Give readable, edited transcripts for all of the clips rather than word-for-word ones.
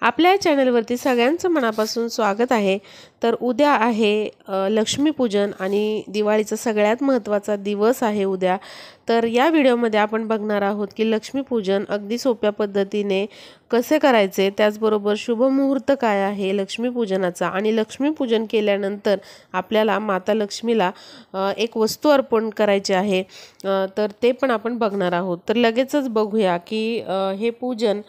आपल्या चॅनलवरती सगळ्यांचं मनापासून स्वागत आहे। तर उद्या आहे लक्ष्मीपूजन आणि दिवाळीचा सगळ्यात महत्त्वाचा दिवस आहे उद्या। तर या व्हिडिओमध्ये आपण बघणार आहोत की लक्ष्मीपूजन अगदी सोप्या पद्धतीने कसे करायचे, त्याचबरोबर शुभ मुहूर्त काय आहे लक्ष्मीपूजनाचा आणि लक्ष्मीपूजन केल्यानंतर आपल्याला माता लक्ष्मीला एक वस्तू अर्पण करायची आहे, तर ते पण आपण बघणार आहोत। तर लगेचच बघूया की हे पूजन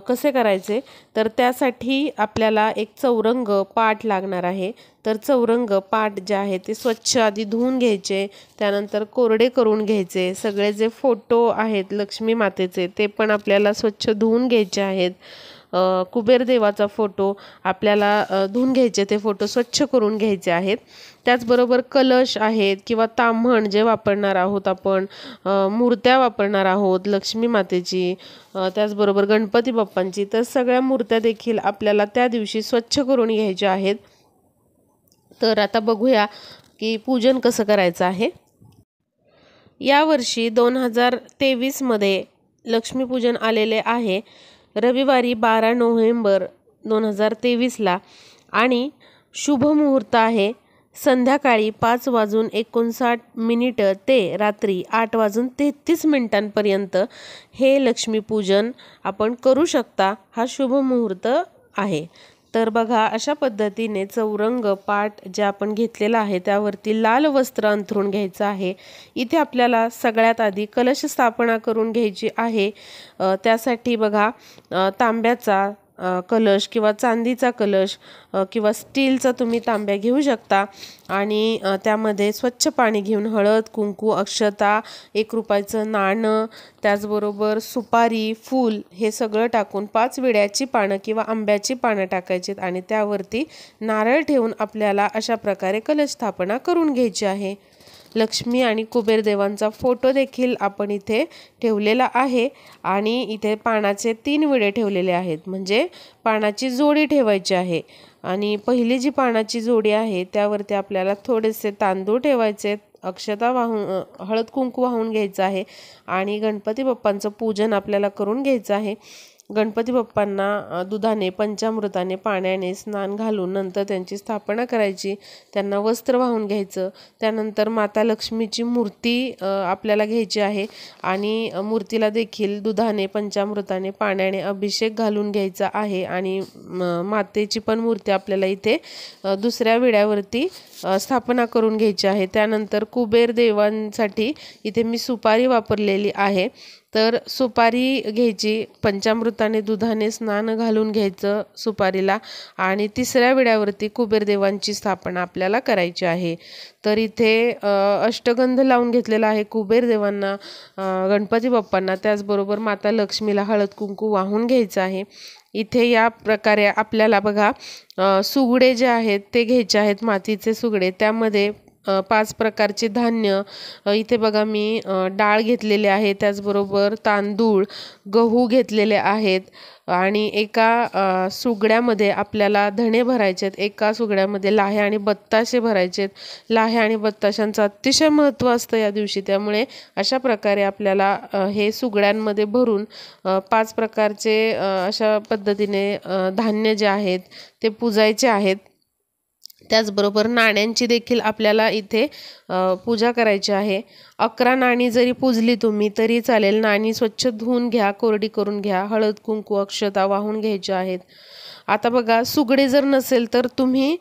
कसे करायचे। तर त्यासाठी आपल्याला एक चौरंग पाट लागणार आहे। तर चौरंग पाट जे आहे ते स्वच्छ आधी धुवून घ्यायचे, त्यानंतर कोरडे करून घ्यायचे। सगळे जे फोटो आहेत लक्ष्मी मातेचे ते पण आपल्याला स्वच्छ धुवून घ्यायचे आहेत। कुबेर देवाचा फोटो आपल्याला धुवून घ्यायचे, ते फोटो स्वच्छ करून घ्यायचे आहेत। त्याचबरोबर कलश आहेत किंवा ताम्हण जे वापरणार आहोत आपण, मूर्त्या वापरणार आहोत लक्ष्मी मातेची, त्याचबरोबर गणपती बाप्पांची, तर सगळ्या मूर्त्या देखील आपल्याला त्या दिवशी स्वच्छ करून घ्यायच्या आहेत। तर आता बघूया की पूजन कसं करायचं आहे। यावर्षी 2023 मध्ये लक्ष्मीपूजन आलेले आहे रविवारी 12 नोव्हेंबर 2023ला आणि शुभ मुहूर्त आहे संध्याकाळी 5:59 ते रात्री 8:33 हे लक्ष्मीपूजन आपण करू शकता। हा शुभ मुहूर्त आहे। तर बघा, अशा पद्धतीने चौरंग पाट जे आपण घेतलेला आहे त्यावरती लाल वस्त्र अंथरून घ्यायचं आहे। इथे आपल्याला सगळ्यात आधी कलश स्थापना करून घ्यायची आहे। त्यासाठी बघा, तांब्याचा कलश किंवा चांदीचा कलश किंवा स्टीलचा तुम्ही तांब्या घेऊ शकता आणि त्यामध्ये स्वच्छ पाणी घेऊन हळद, कुंकू, अक्षता, 1 रुपयाचं नाणं, त्याचबरोबर सुपारी, फूल हे सगळं टाकून 5 विड्याची पानं किंवा आंब्याची पानं टाकायची आणि त्यावरती नारळ ठेवून आपल्याला अशा प्रकारे कलश स्थापना करून घ्यायची आहे। लक्ष्मी आणि कुबेर देवांचा फोटो देखील आपण इथे ठेवलेला आहे आणि इथे पानाचे 3 विडे ठेवलेले आहेत, म्हणजे पानाची जोडी ठेवायची आहे। आणि पहिली जी पानाची जोडी आहे त्यावरती आपल्याला थोडेसे तांदूळ ठेवायचे, अक्षता वाहून हळद कुंकू वाहून घ्यायचं आहे आणि गणपती बाप्पांचं पूजन आपल्याला करून घ्यायचं आहे। गणपती बाप्पांना दुधाने, पंचामृताने, पाण्याने स्नान घालून नंतर त्यांची स्थापना करायची, त्यांना वस्त्र वाहून घ्यायचं। त्यानंतर माता लक्ष्मीची मूर्ती आपल्याला घ्यायची आहे आणि मूर्तीला देखील दुधाने, पंचामृताने, पाण्याने अभिषेक घालून घ्यायचा आहे आणि मातेची पण मूर्ती आपल्याला इथे दुसऱ्या विड्यावरती स्थापना करून घ्यायची आहे। त्यानंतर कुबेर देवांसाठी इथे मी सुपारी वापरलेली आहे। तर सुपारी घ्यायची, पंचामृताने, दुधाने स्नान घालून घ्यायचं सुपारीला आणि तिसऱ्या विड्यावरती कुबेर देवांची स्थापना आपल्याला करायची आहे। तर इथे अष्टगंध लावून घेतलेला आहे कुबेर देवांना, गणपती बाप्पांना, त्याचबरोबर माता लक्ष्मीला हळद कुंकू वाहून घ्यायचं आहे। इथे या प्रकारे आपल्याला बघा, सुगडे जे आहेत ते घ्यायचे आहेत, मातीचे सुगडे, त्यामध्ये 5 प्रकारचे धान्य, इथे बघा मी डाळ घेतलेले आहे, त्याचबरोबर तांदूळ, गहू घेतलेले आहेत आणि एका सुगड्यामध्ये आपल्याला धणे भरायचे आहेत, एका सुगड्यामध्ये लाह्या आणि बत्ताशे भरायचे आहेत। लाह्या आणि बत्ताशांचं अतिशय महत्त्व असतं या दिवशी, त्यामुळे अशा प्रकारे आपल्याला हे सुगड्यांमध्ये भरून 5 प्रकारचे अशा पद्धतीने धान्य जे आहेत ते पुजायचे आहेत। त्याचबरोबर नाण्यांची देखील आपल्याला इथे पूजा करायची आहे। 11 नाणी जरी पूजली तुम्ही तरी चालेल, नाणी स्वच्छ धुवून घ्या, कोरडी करून घ्या, हळद कुंकू अक्षता वाहून घ्यायच्या आहेत। आता बघा, सुगडे जर नसेल तर तुम्ही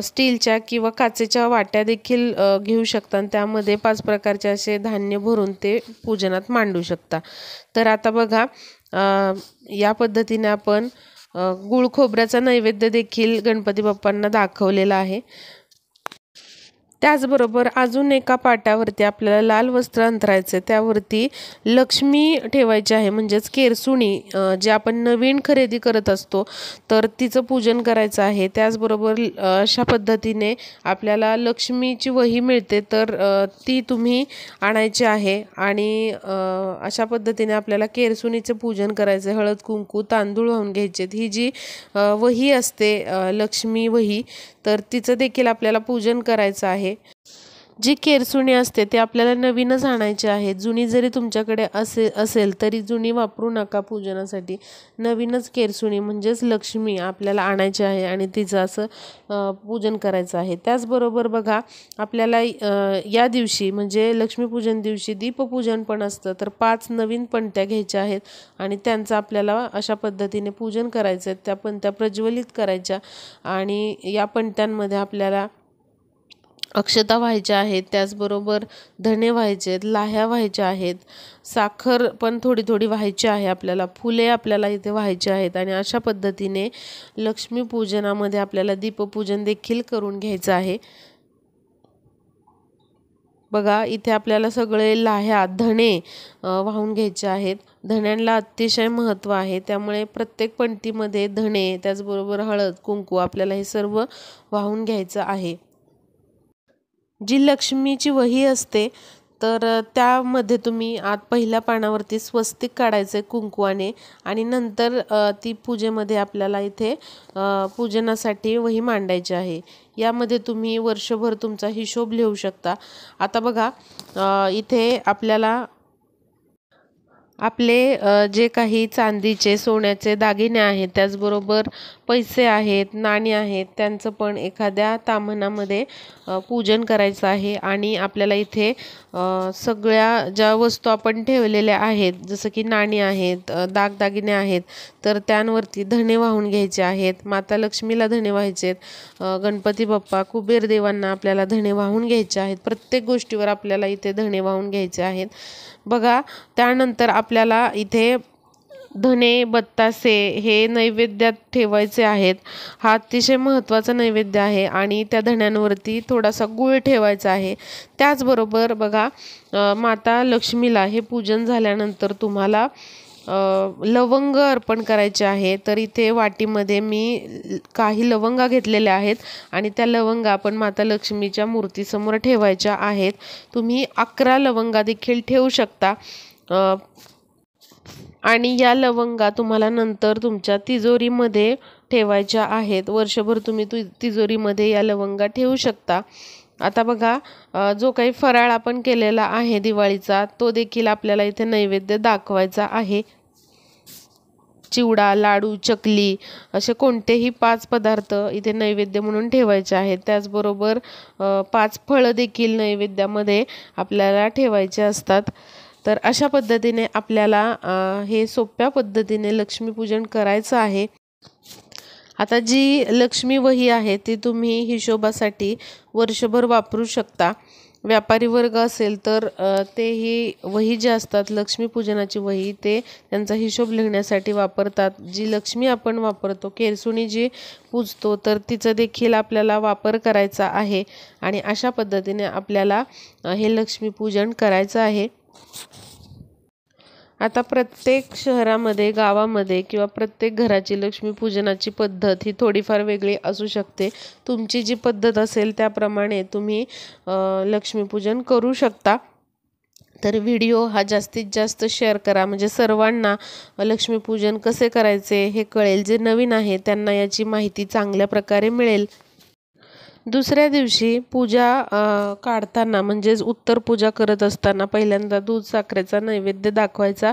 स्टीलच्या किंवा काचेच्या वाट्या देखील घेऊ शकता आणि त्यामध्ये 5 प्रकारचे असे धान्य भरून ते पूजनात मांडू शकता। तर आता बघा, या पद्धतीने आपण गुळ खोबऱ्याचा नैवेद्य देखील गणपती बाप्पांना दाखवलेला आहे। त्याचबरोबर अजून एका पाटावरती आपल्याला लाल वस्त्र अंथरायचं, त्यावरती लक्ष्मी ठेवायची आहे, म्हणजेच केरसुणी, जे आपण नवीन खरेदी करत असतो तर तिचं पूजन करायचं आहे। त्याचबरोबर अशा पद्धतीने आपल्याला लक्ष्मीची वही मिळते, तर ती तुम्ही आणायची आहे आणि अशा पद्धतीने आपल्याला केरसुणीचं पूजन करायचं आहे। हळद कुंकू, तांदूळ वाहून घ्यायचे। ही जी वही असते लक्ष्मी वही, तर तिचं देखील आपल्याला पूजन करायचं आहे। जी केरसुणी असते ते आपल्याला नवीनच आणायची आहे. जुनी जरी तुमच्याकडे असेल तरी जुनी वापरू नका पूजनासाठी. नवीनच केरसुणी म्हणजेच लक्ष्मी आपल्याला आणायची आहे आणि तिचं असं पूजन करायचं आहे. त्याचबरोबर बघा आपल्याला या दिवशी म्हणजे लक्ष्मीपूजन दिवशी दीपपूजन पण असतं. तर 5 नवीन पणत्या घ्यायच्या आहेत आणि त्यांचं आपल्याला अशा पद्धतीने पूजन करायचं आहे. त्या पणत्या प्रज्वलित करायच्या आणि या पणत्यांमध्ये आपल्याला अक्षता व्हायच्या आहेत, त्याचबरोबर धणे व्हायचे आहेत, लाह्या व्हायच्या आहेत, साखर पण थोडी थोडी व्हायची आहे आपल्याला, फुले आपल्याला इथे व्हायचे आहेत आणि अशा पद्धतीने लक्ष्मीपूजनामध्ये आपल्याला दीपपूजन देखील करून घ्यायचं आहे. बघा इथे आपल्याला सगळे लाह्या धणे वाहून घ्यायचे आहेत. धण्यांना अतिशय महत्त्व आहे, त्यामुळे प्रत्येक पंक्तीमध्ये धणे त्याचबरोबर हळद कुंकू आपल्याला हे सर्व वाहून घ्यायचं आहे. जी लक्ष्मीची वही असते तर त्यामध्ये तुम्ही आत पहिल्या पानावरती स्वस्तिक काढायचे कुंकवाने आणि नंतर ती पूजेमध्ये आपल्याला इथे पूजनासाठी वही मांडायची आहे. यामध्ये तुम्ही वर्षभर तुमचा हिशोब लिहू शकता. आता बघा इथे आपल्याला आपले जे काही चांदीचे सोन्याचे दागिने आहेत त्याचबरोबर पैसे आहेत नाणी आहेत त्यांचं पण एखाद्या ताम्हणामध्ये पूजन करायचं आहे आणि आपल्याला इथे सगळ्या ज्या वस्तू आपण ठेवलेल्या आहेत जसं की नाणी आहेत दागदागिने आहेत तर त्यांवरती धणे वाहून घ्यायचे आहेत. माता लक्ष्मीला धणे व्हायचे आहेत, गणपती बाप्पा कुबेर देवांना आपल्याला धणे वाहून घ्यायचे आहेत. प्रत्येक गोष्टीवर आपल्याला इथे धणे वाहून घ्यायचे आहेत. बघा त्यानंतर आपल्याला इथे धणे बत्तासे हे नैवेद्यात ठेवायचे आहेत. हा अतिशय महत्त्वाचा नैवेद्य आहे आणि त्या धण्यांवरती थोडासा गूळ ठेवायचा आहे. त्याचबरोबर बघा माता लक्ष्मीला हे पूजन झाल्यानंतर तुम्हाला लवंग अर्पण करायचे आहे. तर इथे वाटीमध्ये मी काही लवंगा घेतलेल्या आहेत आणि त्या लवंगा आपण माता लक्ष्मीच्या मूर्तीसमोर ठेवायच्या आहेत. तुम्ही 11 लवंगा देखील ठेवू शकता आणि या लवंगा तुम्हाला नंतर तुमच्या तिजोरीमध्ये ठेवायच्या आहेत. वर्षभर तुम्ही तिजोरीमध्ये या लवंगा ठेवू शकता. आता बघा जो काही फराळ आपण केलेला आहे दिवाळीचा तो देखील आपल्याला इथे नैवेद्य दाखवायचा आहे. चिवडा लाडू चकली असे कोणतेही 5 पदार्थ इथे नैवेद्य म्हणून ठेवायचे आहेत. त्याचबरोबर 5 फळं देखील नैवेद्यामध्ये आपल्याला ठेवायचे असतात. तर अशा पद्धतीने आपल्याला हे सोप्या पद्धतीने लक्ष्मीपूजन करायचं आहे. आता जी लक्ष्मी वही आहे ती तुम्ही हिशोबासाठी वर्षभर वापरू शकता. व्यापारी वर्ग असेल तर ते ही वही जी असतात लक्ष्मीपूजनाची वही ते त्यांचा हिशोब लिहिण्यासाठी वापरतात. जी लक्ष्मी आपण वापरतो केरसुणी जी पूजतो तर तिचं देखील आपल्याला वापर करायचा आहे आणि अशा पद्धतीने आपल्याला हे लक्ष्मीपूजन करायचं आहे. आता प्रत्येक शहरामध्ये गावामध्ये किंवा प्रत्येक घराची लक्ष्मीपूजनाची पद्धत ही थोडीफार वेगळी असू शकते. तुमची जी पद्धत असेल त्याप्रमाणे तुम्ही लक्ष्मीपूजन करू शकता. तर व्हिडिओ हा जास्तीत जास्त शेअर करा म्हणजे सर्वांना लक्ष्मीपूजन कसे करायचे हे कळेल. जे नवीन आहे त्यांना याची माहिती चांगल्या प्रकारे मिळेल. दुसऱ्या दिवशी पूजा काढताना म्हणजेच उत्तर पूजा करत असताना पहिल्यांदा दूध साखरेचा नैवेद्य दाखवायचा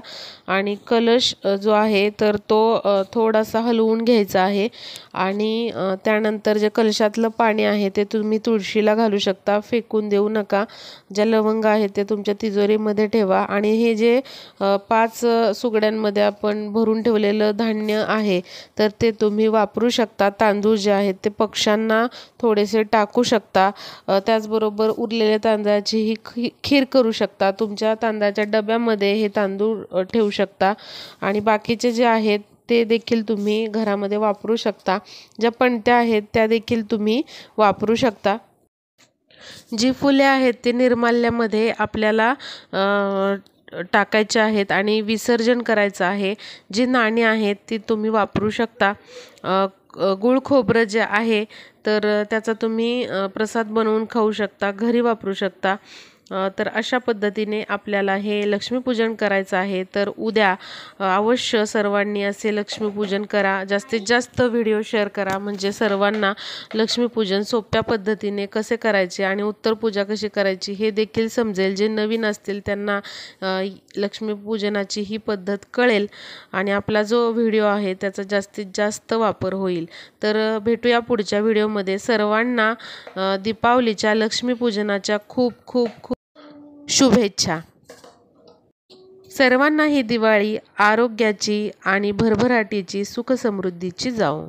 आणि कलश जो आहे तर तो थोडासा हलवून घ्यायचा आहे आणि त्यानंतर जे कलशातलं पाणी आहे ते तुम्ही तुळशीला घालू शकता, फेकून देऊ नका. ज्या लवंग आहेत ते तुमच्या तिजोरीमध्ये ठेवा आणि हे जे 5 सुगड्यांमध्ये आपण भरून ठेवलेलं धान्य आहे तर ते तुम्ही वापरू शकता. तांदूळ जे आहेत ते पक्ष्यांना थोडेसे टाकू शकता. त्याचबरोबर उरलेल्या तांदळाची ही खीर करू शकता. तुमच्या तांदळाच्या डब्यामध्ये हे तांदूळ ठेवू शकता आणि बाकीचे जे आहेत ते देखील तुम्ही घरामध्ये वापरू शकता. ज्या पणत्या आहेत त्या देखील तुम्ही वापरू शकता. जी फुले आहेत ती निर्माल्यामध्ये आपल्याला टाकायचे आहेत आणि विसर्जन करायचं आहे. जी नाणी आहेत ती तुम्ही वापरू शकता. गुळ खोबरं जे आहे तर त्याचा तुम्ही प्रसाद बनवून खाऊ शकता, घरी वापरू शकता. तर अशा पद्धतीने आपल्याला हे लक्ष्मीपूजन करायचं आहे। तर उद्या अवश्य सर्वांनी असे लक्ष्मीपूजन करा, जास्तीत जास्त व्हिडिओ शेअर करा, म्हणजे सर्वांना लक्ष्मीपूजन सोप्या पद्धतीने कसे करायचे आणि उत्तर पूजा कशी करायची हे देखील समजेल। जे नवीन असतील त्यांना लक्ष्मीपूजनाची ही पद्धत कळेल आणि आपला जो व्हिडिओ आहे त्याचा जास्तीत जास्त वापर होईल। तर भेटूया पुढच्या व्हिडिओमध्ये। सर्वांना दीपावलीच्या लक्ष्मीपूजनाच्या खूप खूप खूप शुभेच्छा। सर्वांना ही दिवाळी आरोग्याची आणि भरभराटीची सुख समृद्धीची जावो।